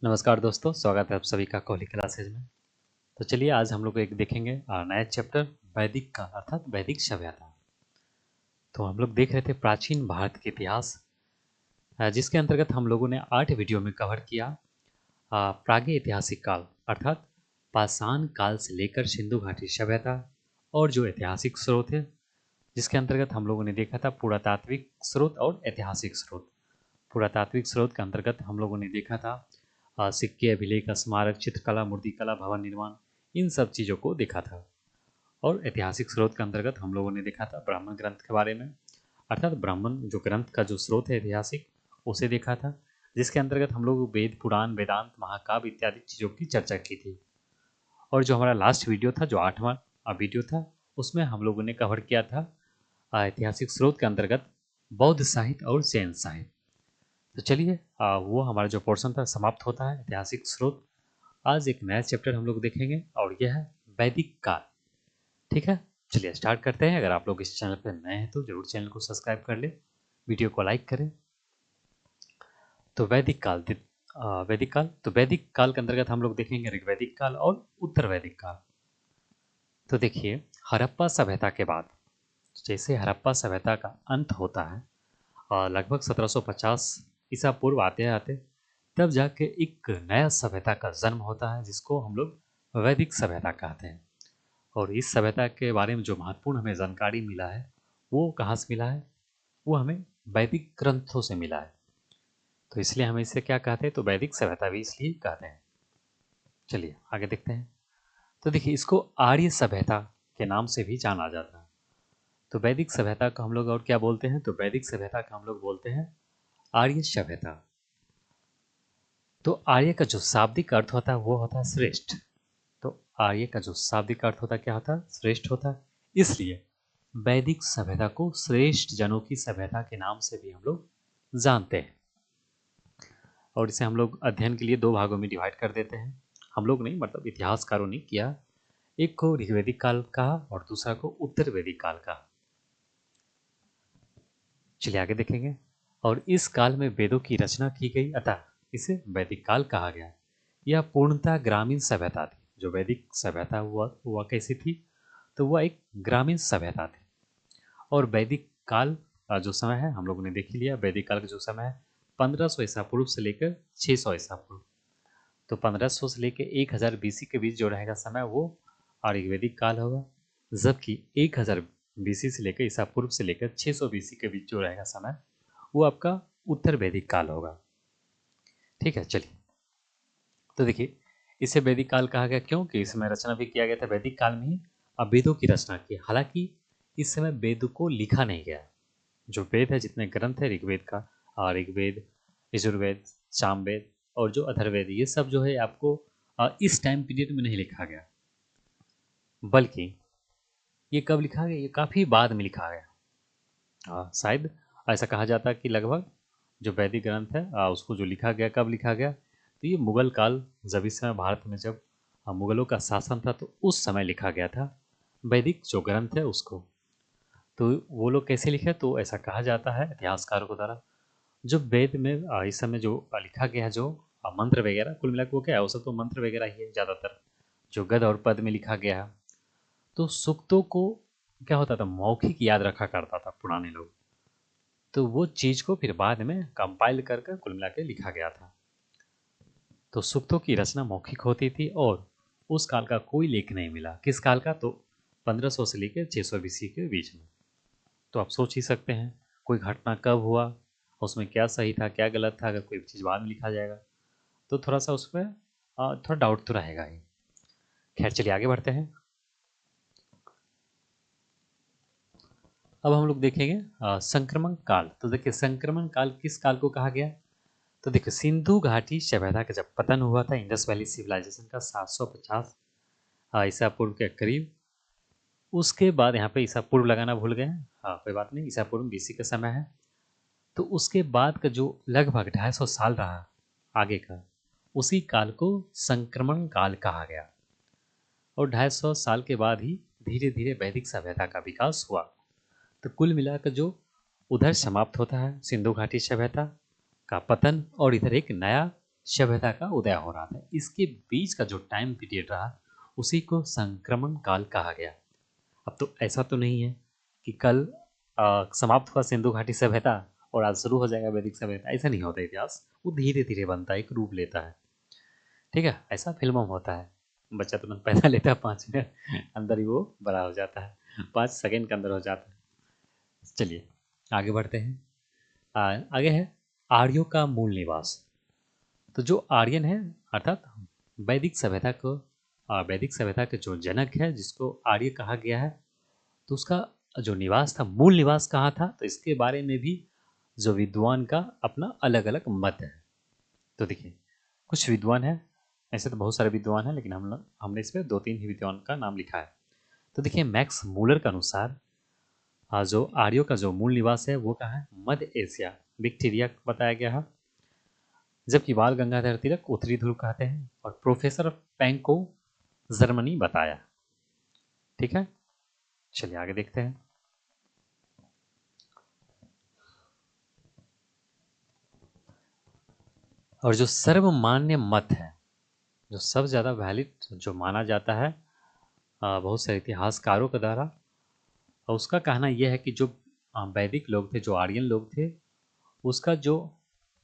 नमस्कार दोस्तों, स्वागत है आप सभी का कोहली क्लासेज में। तो चलिए आज हम लोग एक देखेंगे नया चैप्टर वैदिक काल अर्थात वैदिक सभ्यता। तो हम लोग देख रहे थे प्राचीन भारत के इतिहास, जिसके अंतर्गत हम लोगों ने 8 वीडियो में कवर किया प्रागैतिहासिक काल अर्थात पाषाण काल से लेकर सिंधु घाटी सभ्यता और जो ऐतिहासिक स्रोत है, जिसके अंतर्गत हम लोगों ने देखा था पुरातात्विक स्रोत और ऐतिहासिक स्रोत। पुरातात्विक स्रोत के अंतर्गत हम लोगों ने देखा था सिक्के, अभिलेख, स्मारक, चित्रकला, मूर्तिकला, भवन निर्माण, इन सब चीज़ों को देखा था। और ऐतिहासिक स्रोत के अंतर्गत हम लोगों ने देखा था ब्राह्मण ग्रंथ के बारे में, अर्थात ब्राह्मण जो ग्रंथ का जो स्रोत है ऐतिहासिक, उसे देखा था, जिसके अंतर्गत हम लोग वेद, पुराण, वेदांत, महाकाव्य इत्यादि चीज़ों की चर्चा की थी। और जो हमारा लास्ट वीडियो था, जो 8वां वीडियो था, उसमें हम लोगों ने कवर किया था ऐतिहासिक स्रोत के अंतर्गत बौद्ध साहित्य और जैन साहित्य। तो चलिए वो हमारा जो पोर्शन था समाप्त होता है ऐतिहासिक स्रोत। आज एक नया चैप्टर हम लोग देखेंगे और यह है वैदिक काल। ठीक है, चलिए स्टार्ट करते हैं। अगर आप लोग इस चैनल पर नए हैं तो जरूर चैनल को सब्सक्राइब कर ले, वीडियो को लाइक करें। तो वैदिक काल के अंतर्गत हम लोग देखेंगे ऋग्वैदिक काल और उत्तर वैदिक काल। तो देखिए, हड़प्पा सभ्यता के बाद जैसे हड़प्पा सभ्यता का अंत होता है लगभग 1750 ईसा पूर्व आते आते, तब जाके एक नया सभ्यता का जन्म होता है जिसको हम लोग वैदिक सभ्यता कहते हैं। और इस सभ्यता के बारे में जो महत्वपूर्ण हमें जानकारी मिला है वो कहाँ से मिला है, वो हमें वैदिक ग्रंथों से मिला है। तो इसलिए हम इसे क्या कहते हैं, तो वैदिक सभ्यता भी इसलिए कहते हैं। चलिए आगे देखते हैं। तो देखिए, इसको आर्य सभ्यता के नाम से भी जाना जाता है। तो वैदिक सभ्यता का हम लोग और क्या बोलते हैं, तो वैदिक सभ्यता का हम लोग बोलते हैं आर्य सभ्यता। तो आर्य का जो शाब्दिक अर्थ होता है वो होता है श्रेष्ठ। तो आर्य का जो शाब्दिक अर्थ होता है क्या होता है, श्रेष्ठ होता है। इसलिए वैदिक सभ्यता को श्रेष्ठ जनों की सभ्यता के नाम से भी हम लोग जानते हैं। और इसे हम लोग अध्ययन के लिए 2 भागों में डिवाइड कर देते हैं। हम लोग नहीं, मतलब इतिहासकारों ने किया। एक को ऋग्वैदिक काल कहा और दूसरा को उत्तर वैदिक काल कहा। चलिए आगे देखेंगे। और इस काल में वेदों की रचना की गई, अतः इसे वैदिक काल कहा गया। यह पूर्णतः ग्रामीण सभ्यता थी। जो वैदिक सभ्यता हुआ कैसी थी, तो वह एक ग्रामीण सभ्यता थी। और वैदिक काल का जो समय है हम लोगों ने देख ही लिया। वैदिक काल का जो समय है 1500 ईसा पूर्व से लेकर 600 ईसा पूर्व। तो 1500 से लेकर 1000 बीसी के बीच जो रहेगा समय वो ऋग्वैदिक काल होगा। जबकि 1000 बीसी से लेकर ईसा पूर्व से लेकर 600 बीसी के बीच जो रहेगा समय वो आपका उत्तर वैदिक काल होगा। ठीक है, चलिए। तो देखिए, इसे वैदिक काल कहा गया क्योंकि इसमें रचना भी किया गया था वैदिक काल में ही। अब वेदों की रचना की, हालांकि इस समय वेद को लिखा नहीं गया। जो वेद है, जितने ग्रंथ है ऋग्वेद का, ऋग्वेद, यजुर्वेद, सामवेद और जो अथर्ववेद, ये सब जो है आपको इस टाइम पीरियड में नहीं लिखा गया, बल्कि ये कब लिखा गया, ये काफ़ी बाद में लिखा गया। शायद ऐसा कहा जाता है कि लगभग जो वैदिक ग्रंथ है उसको जो लिखा गया, कब लिखा गया, तो ये मुगल काल, जब इस समय भारत में जब मुगलों का शासन था तो उस समय लिखा गया था वैदिक जो ग्रंथ है उसको। तो वो लोग कैसे लिखे, तो ऐसा कहा जाता है इतिहासकारों के द्वारा, जो वेद में इस समय जो लिखा गया है, जो मंत्र वगैरह, कुल मिला के वो क्या है, वो सब तो मंत्र वगैरह ही है ज़्यादातर, जो गद और पद में लिखा गया है। तो सूक्तों को क्या होता था, मौखिक याद रखा करता था पुराने लोग। तो वो चीज़ को फिर बाद में कंपाइल कर कर कुल मिला के लिखा गया था। तो सूक्तों की रचना मौखिक होती थी और उस काल का कोई लेख नहीं मिला। किस काल का, तो 1500 से लेकर 600 बीसी के बीच में। तो आप सोच ही सकते हैं कोई घटना कब हुआ, उसमें क्या सही था क्या गलत था, अगर कोई चीज़ बाद में लिखा जाएगा तो थोड़ा सा उसमें थोड़ा डाउट तो रहेगा ही। खैर चलिए आगे बढ़ते हैं। अब हम लोग देखेंगे संक्रमण काल। तो देखिए, संक्रमण काल किस काल को कहा गया, तो देखिए सिंधु घाटी सभ्यता का जब पतन हुआ था इंडस वैली सिविलाइजेशन का 750 ईसा पूर्व के करीब, उसके बाद यहाँ पे ईसा पूर्व लगाना भूल गए हैं, हाँ कोई बात नहीं, ईसा पूर्व बीसी का समय है। तो उसके बाद का जो लगभग 250 साल रहा आगे का, उसी काल को संक्रमण काल कहा गया। और 250 साल के बाद ही धीरे धीरे वैदिक सभ्यता का विकास हुआ। तो कुल मिलाकर जो उधर समाप्त होता है सिंधु घाटी सभ्यता का पतन, और इधर एक नया सभ्यता का उदय हो रहा था। इसके बीच का जो टाइम पीरियड रहा उसी को संक्रमण काल कहा गया। अब तो ऐसा तो नहीं है कि कल समाप्त हुआ सिंधु घाटी सभ्यता और आज शुरू हो जाएगा वैदिक सभ्यता, ऐसा नहीं होता इतिहास। वो धीरे धीरे बनता है, एक रूप लेता है। ठीक है, ऐसा फिल्मों में होता है। बच्चा तुरंत पैदा लेता है, 5 मिनट अंदर ही वो बड़ा हो जाता है, 5 सेकेंड के अंदर हो जाता है। चलिए आगे बढ़ते हैं। आगे है आर्यों का मूल निवास। तो जो आर्यन है अर्थात वैदिक सभ्यता को वैदिक सभ्यता के जो जनक है जिसको आर्य कहा गया है, तो उसका जो निवास था, मूल निवास कहाँ था, तो इसके बारे में भी जो विद्वान का अपना अलग अलग मत है। तो देखिए कुछ विद्वान है, ऐसे तो बहुत सारे विद्वान हैं लेकिन हमने इस पर 2-3 ही विद्वान का नाम लिखा है। तो देखिए मैक्स मूलर के अनुसार जो आर्यों का जो मूल निवास है वो कहाँ है, मध्य एशिया, बैक्टीरिया बताया गया है। जबकि बाल गंगाधर तिलक उत्तरी ध्रुव कहते हैं और प्रोफेसर पेंको जर्मनी बताया। ठीक है, चलिए आगे देखते हैं। और जो सर्वमान्य मत है, जो सबसे ज़्यादा वैलिड जो माना जाता है बहुत से इतिहासकारों के द्वारा, और उसका कहना यह है कि जो वैदिक लोग थे, जो आर्यन लोग थे, उसका जो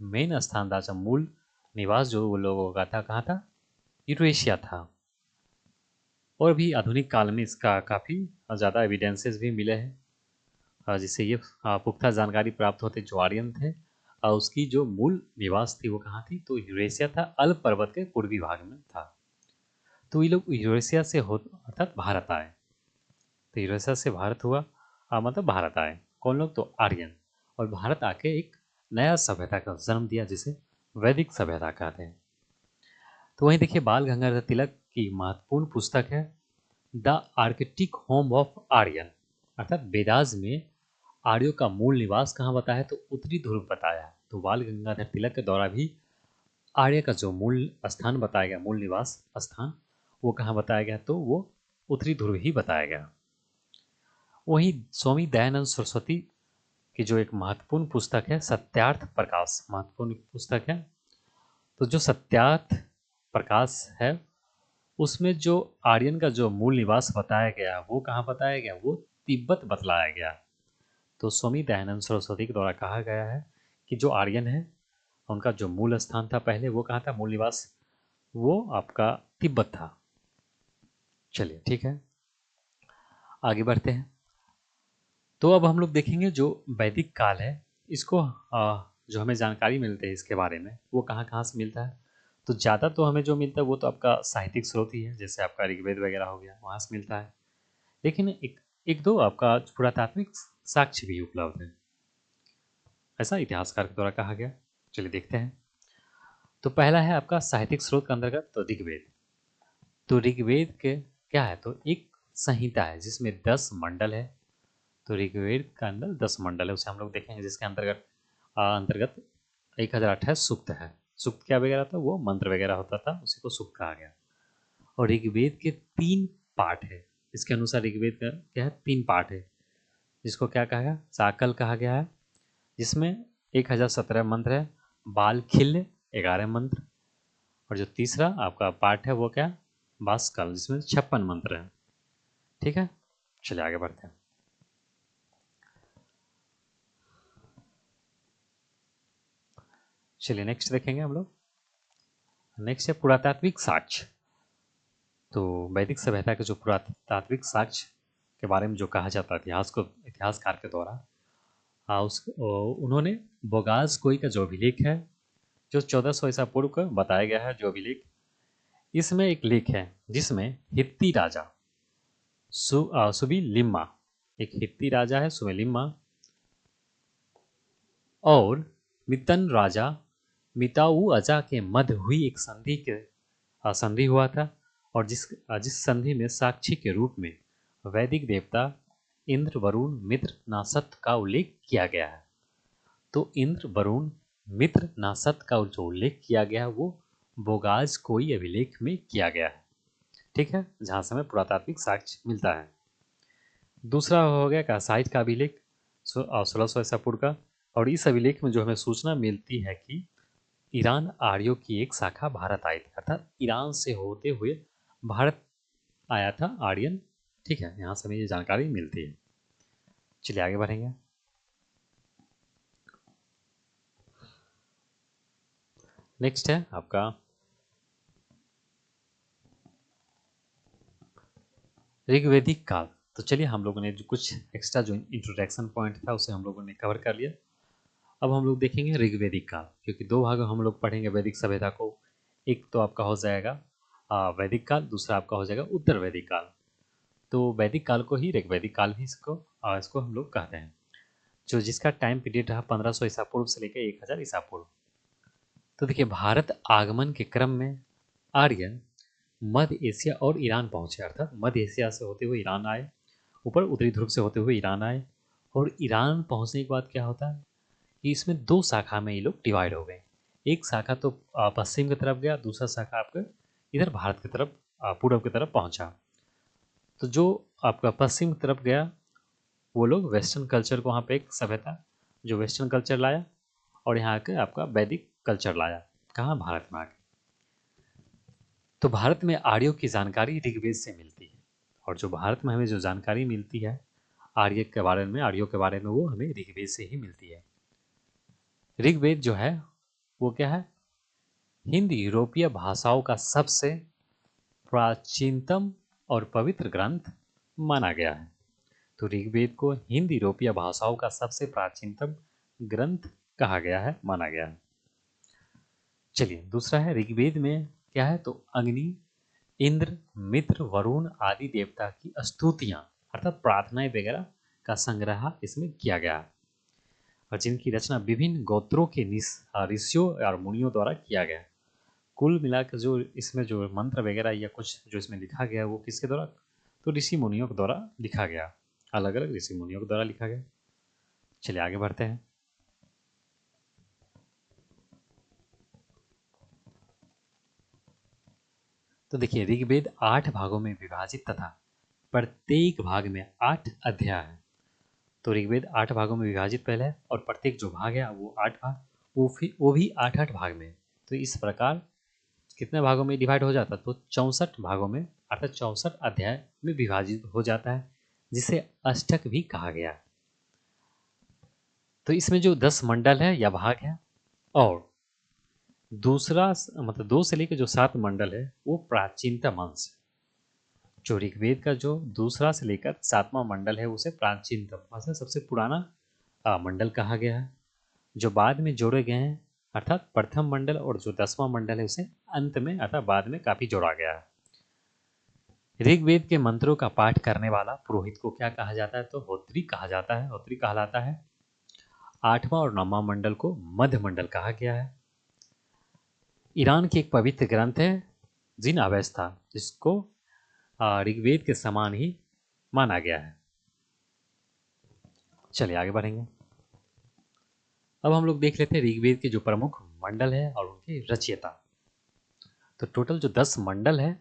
मेन स्थान था, जो मूल निवास जो वो लोगों का था, कहाँ था, यूरेशिया था। और भी आधुनिक काल में इसका काफ़ी ज़्यादा एविडेंसेस भी मिले हैं जिससे ये पुख्ता जानकारी प्राप्त होते जो आर्यन थे उसकी जो मूल निवास थी वो कहाँ थी, तो यूरेशिया था, अल्प पर्वत के पूर्वी भाग में था। तो ये लोग यूरेशिया से हो अर्थात भारत आए। तो यूरेशिया से भारत हुआ, मतलब भारत आए कौन लोग, तो आर्यन। और भारत आके एक नया सभ्यता का जन्म दिया जिसे वैदिक सभ्यता कहते हैं। तो वहीं देखिए बाल गंगाधर तिलक की महत्वपूर्ण पुस्तक है the Arctic home of Aryan, अर्थात वेदास में आर्यों का मूल निवास कहाँ बताया है, तो उत्तरी ध्रुव बताया है। तो बाल गंगाधर तिलक के द्वारा भी आर्य का जो मूल स्थान बताया गया, मूल निवास स्थान, वो कहाँ बताया गया, तो वो उत्तरी ध्रुव ही बताया गया। वहीं स्वामी दयानंद सरस्वती की जो एक महत्वपूर्ण पुस्तक है सत्यार्थ प्रकाश, महत्वपूर्ण पुस्तक है। तो जो सत्यार्थ प्रकाश है उसमें जो आर्यन का जो मूल निवास बताया गया वो कहाँ बताया गया, वो तिब्बत बतलाया गया। तो स्वामी दयानंद सरस्वती के द्वारा कहा गया है कि जो आर्यन है उनका जो मूल स्थान था पहले वो कहाँ था, मूल निवास वो आपका तिब्बत था। चलिए ठीक है, आगे बढ़ते हैं। तो अब हम लोग देखेंगे जो वैदिक काल है इसको जो हमें जानकारी मिलती है इसके बारे में वो कहाँ कहाँ से मिलता है। तो ज़्यादा तो हमें जो मिलता है वो तो आपका साहित्यिक स्रोत ही है, जैसे आपका ऋग्वेद वगैरह हो गया, वहाँ से मिलता है। लेकिन एक एक दो आपका पुरातात्विक साक्ष्य भी उपलब्ध है, ऐसा इतिहासकार के द्वारा कहा गया। चलिए देखते हैं। तो पहला है आपका साहित्यिक स्रोत के अंतर्गत तो ऋग्वेद। तो ऋग्वेद के क्या है, तो एक संहिता है जिसमें 10 मंडल है। तो ऋग्वेद का अंदर 10 मंडल है, उसे हम लोग देखेंगे, जिसके अंतर्गत अंतर्गत 1028 सूक्त है। सूक्त क्या वगैरह था, वो मंत्र वगैरह होता था, उसी को सूक्त कहा गया। और ऋग्वेद के 3 पाठ है। इसके अनुसार ऋग्वेद का क्या है, 3 पाठ है, जिसको क्या कहा गया, साकल कहा गया है, जिसमें 1017 मंत्र है। बालखिल्य 11 मंत्र। और जो तीसरा आपका पाठ है वो क्या, बासकल, जिसमें 56 मंत्र हैं। ठीक है, चलिए आगे बढ़ते हैं। चलिए नेक्स्ट देखेंगे हम लोग। नेक्स्ट है पुरातात्विक साक्ष्य। तो वैदिक सभ्यता के जो पुरातात्विक साक्ष्य के बारे में जो कहा जाता है इतिहासकार के द्वारा, उन्होंने बोगास कोई का जो अभिलेख है, जो 1400 ईसा पूर्व का बताया गया है जो अभिलेख, इसमें एक लेख है जिसमें हित्ती राजा सुबिलिम्मा, एक हित्ती राजा है सुबिलिम्मा, और मितन राजा मिताऊ अजा के मध्य हुई एक संधि हुआ था। और जिस संधि में साक्षी के रूप में वैदिक देवता इंद्र वरुण मित्र नासत का उल्लेख किया गया है। तो इंद्र वरुण मित्र नासत का जो उल्लेख किया गया है वो बोगाज कोई अभिलेख में किया गया है। ठीक है, जहाँ से हमें पुरातात्विक साक्ष्य मिलता है। दूसरा हो गया का साहित्य का अभिलेख 1600 ईसा पूर्व का। और इस अभिलेख में जो हमें सूचना मिलती है कि ईरान आर्यों की एक शाखा भारत आई थी, अर्थात ईरान से होते हुए भारत आया था आर्यन। ठीक है, यहाँ से हमें ये जानकारी मिलती है। चलिए आगे बढ़ेंगे। नेक्स्ट है आपका ऋग्वेदिक काल। तो चलिए हम लोगों ने जो कुछ एक्स्ट्रा जो इंट्रोडक्शन पॉइंट था उसे हम लोगों ने कवर कर लिया। अब हम लोग देखेंगे ऋग्वेदिक काल, क्योंकि दो भागों हम लोग पढ़ेंगे वैदिक सभ्यता को। एक तो आपका हो जाएगा वैदिक काल, दूसरा आपका हो जाएगा उत्तर वैदिक काल। तो वैदिक काल को ही ऋग्वेदिक काल भी इसको हम लोग कहते हैं, जो जिसका टाइम पीरियड रहा 1500 ईसा पूर्व से लेकर 1000 ईसा पूर्व। तो देखिए, भारत आगमन के क्रम में आर्यन मध्य एशिया और ईरान पहुंचे, अर्थात मध्य एशिया से होते हुए ईरान आए, ऊपर उत्तरी ध्रुव से होते हुए ईरान आए। और ईरान पहुंचने के बाद क्या होता है कि इसमें दो शाखा में ये लोग डिवाइड हो गए। एक शाखा तो पश्चिम की तरफ गया, दूसरा शाखा आपका इधर भारत की तरफ पूर्व की तरफ पहुंचा। तो जो आपका पश्चिम की तरफ गया वो लोग वेस्टर्न कल्चर को, वहाँ पे एक सभ्यता जो वेस्टर्न कल्चर लाया और यहाँ के आपका वैदिक कल्चर लाया, कहाँ, भारत में आके। तो भारत में आर्यों की जानकारी ऋग्वेद से मिलती है, और जो भारत में हमें जो जानकारी मिलती है आर्यों के बारे में वो हमें ऋग्वेद से ही मिलती है। ऋग्वेद जो है वो क्या है, हिंद यूरोपीय भाषाओं का सबसे प्राचीनतम और पवित्र ग्रंथ माना गया है। तो ऋग्वेद को हिंद यूरोपीय भाषाओं का सबसे प्राचीनतम ग्रंथ कहा गया है, माना गया है। चलिए दूसरा है, ऋग्वेद में क्या है तो अग्नि, इंद्र, मित्र, वरुण आदि देवता की स्तुतियां अर्थात प्रार्थनाएं वगैरह का संग्रह इसमें किया गया है, और जिनकी रचना विभिन्न गोत्रों के ऋषियों और मुनियों द्वारा किया गया है। कुल मिलाकर जो इसमें जो मंत्र वगैरह या कुछ जो इसमें लिखा गया वो किसके द्वारा, तो ऋषि मुनियों के द्वारा लिखा गया, अलग अलग ऋषि मुनियों के द्वारा लिखा गया। चलिए आगे बढ़ते हैं। तो देखिए, ऋग्वेद 8 भागों में विभाजित तथा प्रत्येक भाग में 8 अध्याय है। तो ऋग्वेद 8 भागों में विभाजित पहले है, और प्रत्येक जो भाग है वो 8 भाग, वो भी 8-8 भाग में। तो इस प्रकार कितने भागों में डिवाइड हो जाता है, तो 64 भागों में अर्थात 64 अध्याय में विभाजित हो जाता है, जिसे अष्टक भी कहा गया। तो इसमें जो 10 मंडल है या भाग है, और दूसरा मतलब 2 से लेकर जो 7 मंडल है वो प्राचीनतम अंश है। जो ऋग्वेद का जो दूसरा से लेकर 7वां मंडल है उसे प्राचीनतम मतलब सबसे पुराना मंडल कहा गया है। जो बाद में जोड़े गए हैं अर्थात प्रथम मंडल और जो 10वां मंडल है उसे अंत में अर्थात बाद में काफी जोड़ा गया है। ऋग्वेद के मंत्रों का पाठ करने वाला पुरोहित को क्या कहा जाता है, तो होत्री कहा जाता है, होत्री कहलाता है। 8वां और 9वां मंडल को मध्य मंडल कहा गया है। ईरान की एक पवित्र ग्रंथ है जिन अवस्था, जिसको ऋग्वेद के समान ही माना गया है। चलिए आगे बढ़ेंगे। अब हम लोग देख लेते हैं ऋग्वेद के जो प्रमुख मंडल है और उनके रचयिता। तो टोटल जो 10 मंडल है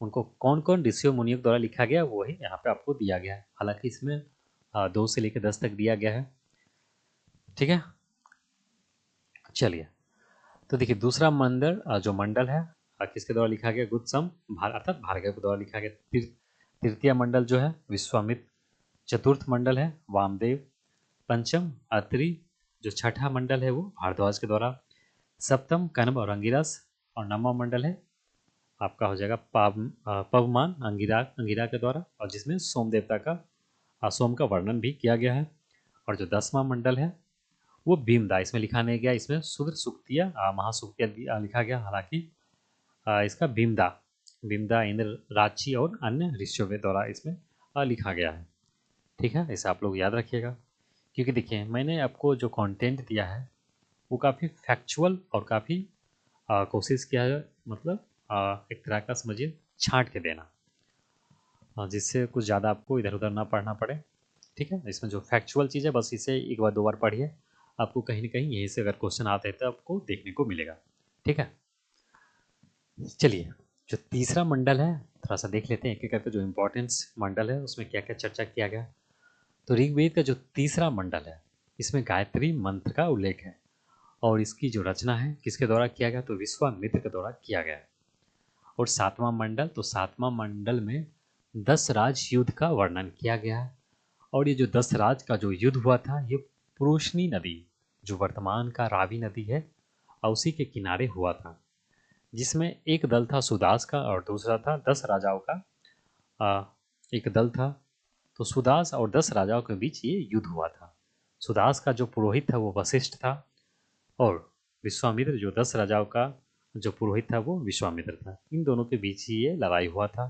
उनको कौन कौन ऋषियों मुनियों द्वारा लिखा गया वो ही यहाँ पे आपको दिया गया है। हालांकि इसमें 2 से लेकर 10 तक दिया गया है। ठीक है, चलिए। तो देखिए, दूसरा मंडल जो मंडल है किसके द्वारा लिखा गया, गुत्सम अर्थात भार्गव के द्वारा लिखा गया। तृतीय मंडल जो है विश्वामित्र। चतुर्थ मंडल है वामदेव। पंचम अत्रि। जो छठा मंडल है वो भारद्वाज के द्वारा। सप्तम कण्व और अंगिरस। और नववा मंडल है आपका हो जाएगा पवमान अंगिरा के द्वारा, और जिसमें सोम देवता का सोम का वर्णन भी किया गया है। और जो 10वां मंडल है वो भीमदा, इसमें लिखा नहीं गया, इसमें शुद्र सुक्तिया महासुक्तिया लिखा गया। हालांकि इसका भीमदा इंद्र राची और अन्य ऋषियों के द्वारा इसमें लिखा गया है। ठीक है, इसे आप लोग याद रखिएगा, क्योंकि देखिए मैंने आपको जो कंटेंट दिया है वो काफ़ी फैक्चुअल और काफ़ी कोशिश किया है, मतलब एक तरह का समझिए छांट के देना, जिससे कुछ ज़्यादा आपको इधर उधर ना पढ़ना पड़े। ठीक है, इसमें जो फैक्चुअल चीज़ है बस इसे एक बार 2 बार पढ़िए, आपको कहीं ना कहीं यहीं से अगर क्वेश्चन आते हैं तो आपको देखने को मिलेगा। ठीक है, चलिए। जो तीसरा मंडल है थोड़ा सा देख लेते हैं एक एक करके, जो इम्पोर्टेंस मंडल है उसमें क्या क्या चर्चा किया गया। तो ऋग्वेद का जो तीसरा मंडल है इसमें गायत्री मंत्र का उल्लेख है, और इसकी जो रचना है किसके द्वारा किया गया, तो विश्वामित्र के द्वारा किया गया है। और सातवां मंडल, तो सातवां मंडल में 10 राज युद्ध का वर्णन किया गया है। और ये जो 10 राज का जो युद्ध हुआ था, ये पुरुषनी नदी, जो वर्तमान का रावी नदी है, और उसी के किनारे हुआ था, जिसमें एक दल था सुदास का और दूसरा था 10 राजाओं का। आ, एक दल था, तो सुदास और 10 राजाओं के बीच ये युद्ध हुआ था। सुदास का जो पुरोहित था वो वशिष्ठ था, और विश्वामित्र जो 10 राजाओं का जो पुरोहित था वो विश्वामित्र था। इन दोनों के बीच ही ये लड़ाई हुआ था,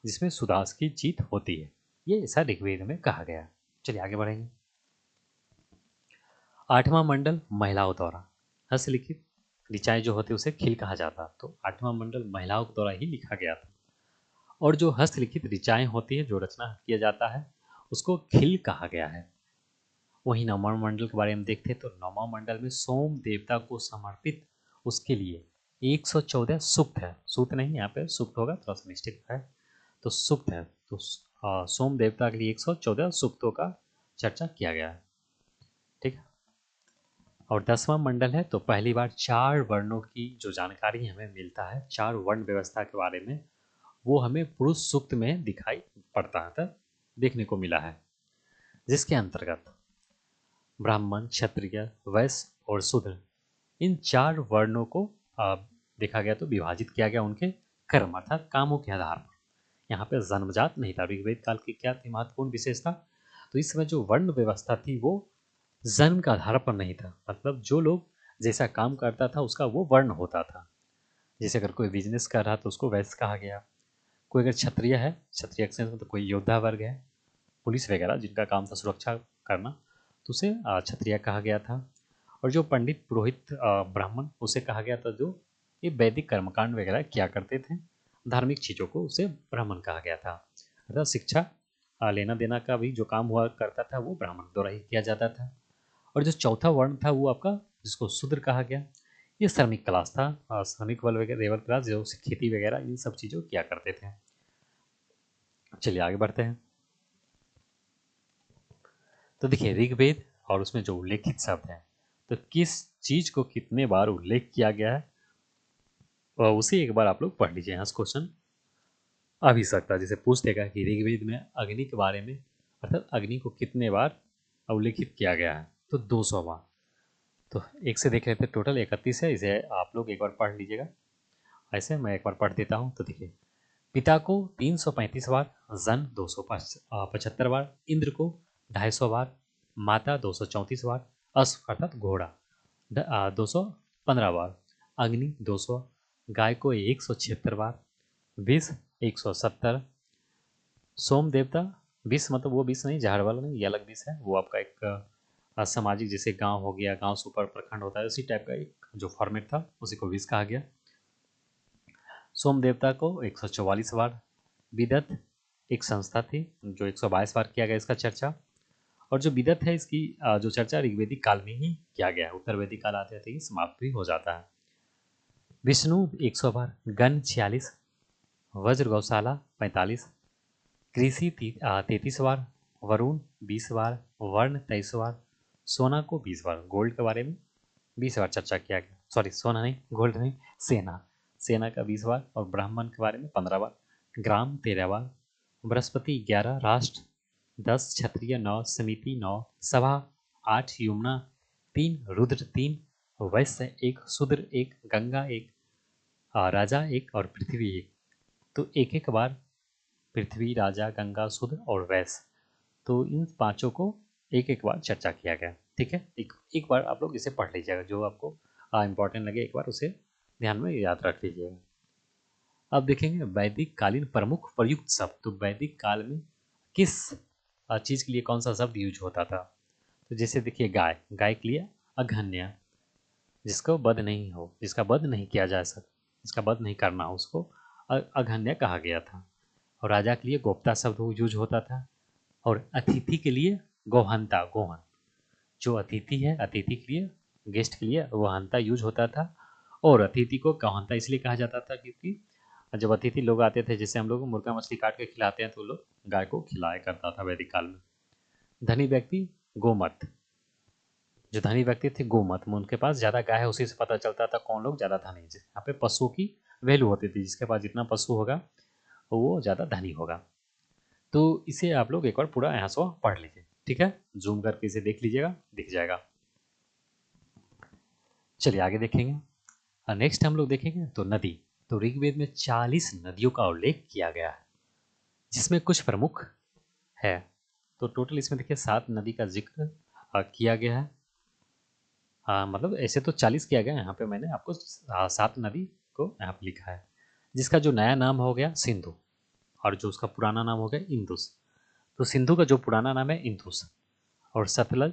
जिसमें सुदास की जीत होती है। ये ऐसा ऋग्वेद में कहा गया है। चलिए आगे बढ़ेंगे। आठवां मंडल महिलाओं द्वारा हस्तलिखित ऋचाएं जो होती है उसे खिल कहा जाता, तो आठवां मंडल महिलाओं के द्वारा ही लिखा गया था। और जो हस्तलिखित ऋचाएं होती है, जो रचना किया जाता है, उसको खिल कहा गया है। वहीं नवमा मंडल के बारे में देखते हैं, तो नवमा मंडल में सोम देवता को समर्पित उसके लिए 114 सूक्त है। सूक्त नहीं, यहाँ पे सूक्त होगा, थोड़ा सा मिस्टेक है, तो सूक्त है। तो सोम देवता के लिए 114 सूक्तों का चर्चा किया गया है। ठीक है। और 10वां मंडल है, तो पहली बार 4 वर्णों की जो जानकारी हमें मिलता है, 4 वर्ण व्यवस्था के बारे में, वो हमें पुरुष सूक्त में दिखाई पड़ता है, देखने को मिला है, जिसके अंतर्गत ब्राह्मण, क्षत्रिय, वैश्य और शूद्र, इन 4 वर्णों को देखा गया, तो विभाजित किया गया उनके कर्म अर्थात कामों के आधार पर। यहाँ पे जन्मजात नहीं था। ऋग्वेद काल की क्या थी महत्वपूर्ण विशेषता, तो इस समय जो वर्ण व्यवस्था थी वो जन्म के आधार पर नहीं था, मतलब जो लोग जैसा काम करता था उसका वो वर्ण होता था। जैसे अगर कोई बिजनेस कर रहा तो उसको वैश्य कहा गया, कोई अगर क्षत्रिय है, क्षत्रिय में तो कोई योद्धा वर्ग है, पुलिस वगैरह जिनका काम था सुरक्षा करना, तो उसे क्षत्रिय कहा गया था। और जो पंडित, पुरोहित, ब्राह्मण, उसे कहा गया था जो ये वैदिक कर्मकांड वगैरह किया करते थे, धार्मिक चीज़ों को, उसे ब्राह्मण कहा गया था। अर्थात शिक्षा लेना देना का भी जो काम हुआ करता था वो ब्राह्मण द्वारा ही किया जाता था। और जो चौथा वर्ण था वो आपका, जिसको शूद्र कहा गया, ये श्रमिक क्लास था। श्रमिक वर्ग वगैरह, लेबर क्लास, जो खेती वगैरह इन सब चीज़ों किया करते थे। चलिए आगे बढ़ते हैं। तो देखिए ऋग्वेद और उसमें जो उल्लेखित शब्द हैं, तो किस चीज को कितने बार उल्लेख किया गया है, और उसे एक बार आप लोग पढ़ लीजिए। यहाँ से क्वेश्चन आ भी सकता है, जैसे पूछ देगा कि ऋग्वेद में अग्नि के बारे में, अर्थात अग्नि को कितने बार उल्लेखित किया गया है, तो 200 बार। तो एक से देख लेते हैं, टोटल 31 है, इसे आप लोग एक बार पढ़ लीजिएगा। ऐसे मैं एक बार पढ़ देता हूँ। तो देखिए, पिता को 335 बार, जन 275 बार, इंद्र को 250 बार, माता 234 बार, अश्व अर्थात घोड़ा 215 बार, अग्नि 200, गाय को 176 बार, विष 170, सोम देवता, विष मतलब वो विष नहीं, झाड़ वाला नहीं, ये अलग विष है, वो आपका एक सामाजिक, जैसे गांव हो गया, गांव से ऊपर प्रखंड होता है, उसी टाइप का एक जो फॉर्मेट था उसी को विष कहा गया। सोम देवता को 144 बार, विदत एक संस्था थी जो 122 बार किया गया इसका चर्चा। और जो विदत है इसकी जो चर्चा ऋग्वेदिक काल में ही किया गया है, उत्तर वैदिक काल आते आते ही समाप्त भी हो जाता है। विष्णु 100 बार, गण 46, वज्र गौशाला 45, कृषि 33 बार, वरुण 20 बार, वर्ण 23 बार, सोना को 20 बार, गोल्ड के बारे में 20 बार चर्चा किया गया। सॉरी, सोना नहीं, गोल्ड नहीं, सेना, सेना का 20 बार, और ब्राह्मण के बारे में 15 बार, ग्राम 13 बार, बृहस्पति 11, राष्ट्र 10, क्षत्रिय 9, समिति 9, सभा 8, यमुना 3, रुद्र 3, वैश्य 1, शूद्र 1, गंगा 1, राजा 1 और पृथ्वी 1। तो एक एक बार पृथ्वी, राजा, गंगा, शूद्र और वैश्य, तो इन पांचों को एक एक बार चर्चा किया गया। ठीक है, एक बार आप लोग इसे पढ़ लीजिएगा, जो आपको इम्पोर्टेंट लगे एक बार उसे ध्यान में याद रख लीजिएगा। अब देखेंगे वैदिक कालीन प्रमुख प्रयुक्त शब्द। तो वैदिक काल में किस चीज़ के लिए कौन सा शब्द यूज होता था, तो जैसे देखिए गाय, गाय के लिए अघन्य, जिसको वध नहीं हो, जिसका वध नहीं किया जा सके, जिसका वध नहीं करना हो, उसको अघन्य कहा गया था। और राजा के लिए गोप्ता शब्द यूज होता था। और अतिथि के लिए गोहंता, गोहन, जो अतिथि है, अतिथि के लिए, गेस्ट के लिए गोहंता यूज होता था। और अतिथि को गोहंता इसलिए कहा जाता था क्योंकि जब अतिथि लोग आते थे, जैसे हम लोग मुर्गा मछली काट के खिलाते हैं, तो लोग गाय को खिलाया करता था वैदिक काल में। धनी व्यक्ति गोमत, जो धनी व्यक्ति थे गोमत में, उनके पास ज़्यादा गाय है, उसी से पता चलता था कौन लोग ज़्यादा धनी है। यहाँ पे पशुओं की वैल्यू होती थी, जिसके पास जितना पशु होगा वो ज़्यादा धनी होगा। तो इसे आप लोग एक बार पूरा यहाँ से पढ़ लीजिए, ठीक है। जूम करके इसे देख लीजिएगा, दिख जाएगा। चलिए आगे देखेंगे। नेक्स्ट हम लोग देखेंगे तो नदी। तो ऋग्वेद में 40 नदियों का उल्लेख किया गया है, जिसमें कुछ प्रमुख है। तो टोटल इसमें देखिए 7 नदी का जिक्र किया गया है। मतलब ऐसे तो 40 किया गया है, यहाँ पे मैंने आपको 7 नदी को यहाँ पे लिखा है, जिसका जो नया नाम हो गया सिंधु, और जो उसका पुराना नाम हो गया इंदुस। तो सिंधु का जो पुराना नाम है इंदुस, और सतलज,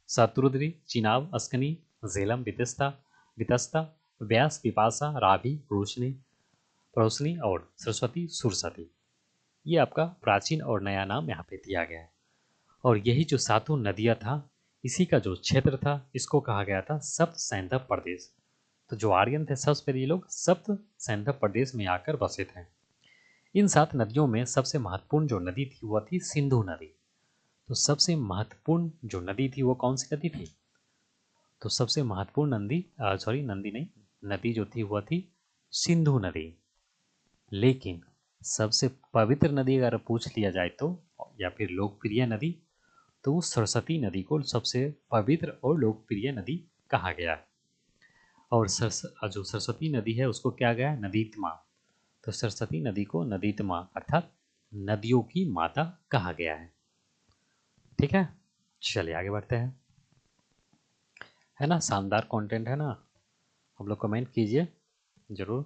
शतरुद्री, चिनाब, अस्कनी, झेलम, वितस्ता, व्यास, पिपासा, रावी, रोशनी और सरस्वती, सुरसती, ये आपका प्राचीन और नया नाम यहाँ पे दिया गया है। और यही जो 7 नदियाँ था, इसी का जो क्षेत्र था, इसको कहा गया था सप्त सैंधव प्रदेश। तो जो आर्यन थे सबसे पहले ये लोग सप्त सैंधव प्रदेश में आकर बसे थे। इन 7 नदियों में सबसे महत्वपूर्ण जो नदी थी वह थी सिंधु नदी। तो सबसे महत्वपूर्ण जो नदी थी वो कौन सी नदी थी? तो सबसे महत्वपूर्ण नदी जो थी वह थी सिंधु नदी। लेकिन सबसे पवित्र नदी अगर पूछ लिया जाए तो, या फिर लोकप्रिय नदी, तो वो सरस्वती नदी को सबसे पवित्र और लोकप्रिय नदी कहा गया है। और जो सरस्वती नदी है उसको क्या गया है? नदीतमा। तो सरस्वती नदी को नदीतमा अर्थात नदियों की माता कहा गया है। ठीक है, चलिए आगे बढ़ते हैं। है ना, शानदार कंटेंट है ना, आप लोग कमेंट कीजिए जरूर।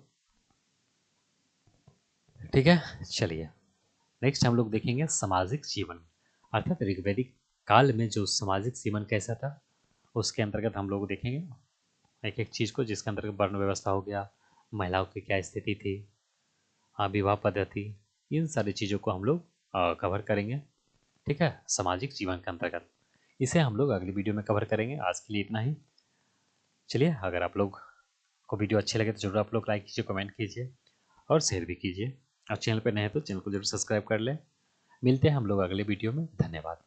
ठीक है, चलिए नेक्स्ट हम लोग देखेंगे सामाजिक जीवन, अर्थात ऋग्वैदिक काल में जो सामाजिक जीवन कैसा था उसके अंतर्गत हम लोग देखेंगे एक एक चीज़ को, जिसके अंतर्गत वर्ण व्यवस्था हो गया, महिलाओं की क्या स्थिति थी, विवाह पद्धति, इन सारी चीज़ों को हम लोग कवर करेंगे। ठीक है, सामाजिक जीवन के अंतर्गत इसे हम लोग अगली वीडियो में कवर करेंगे। आज के लिए इतना ही। चलिए, अगर आप लोग को वीडियो अच्छे लगे तो जरूर आप लोग लाइक कीजिए, कमेंट कीजिए और शेयर भी कीजिए। और चैनल पर नए हैं तो चैनल को जरूर सब्सक्राइब कर लें। मिलते हैं हम लोग अगले वीडियो में। धन्यवाद।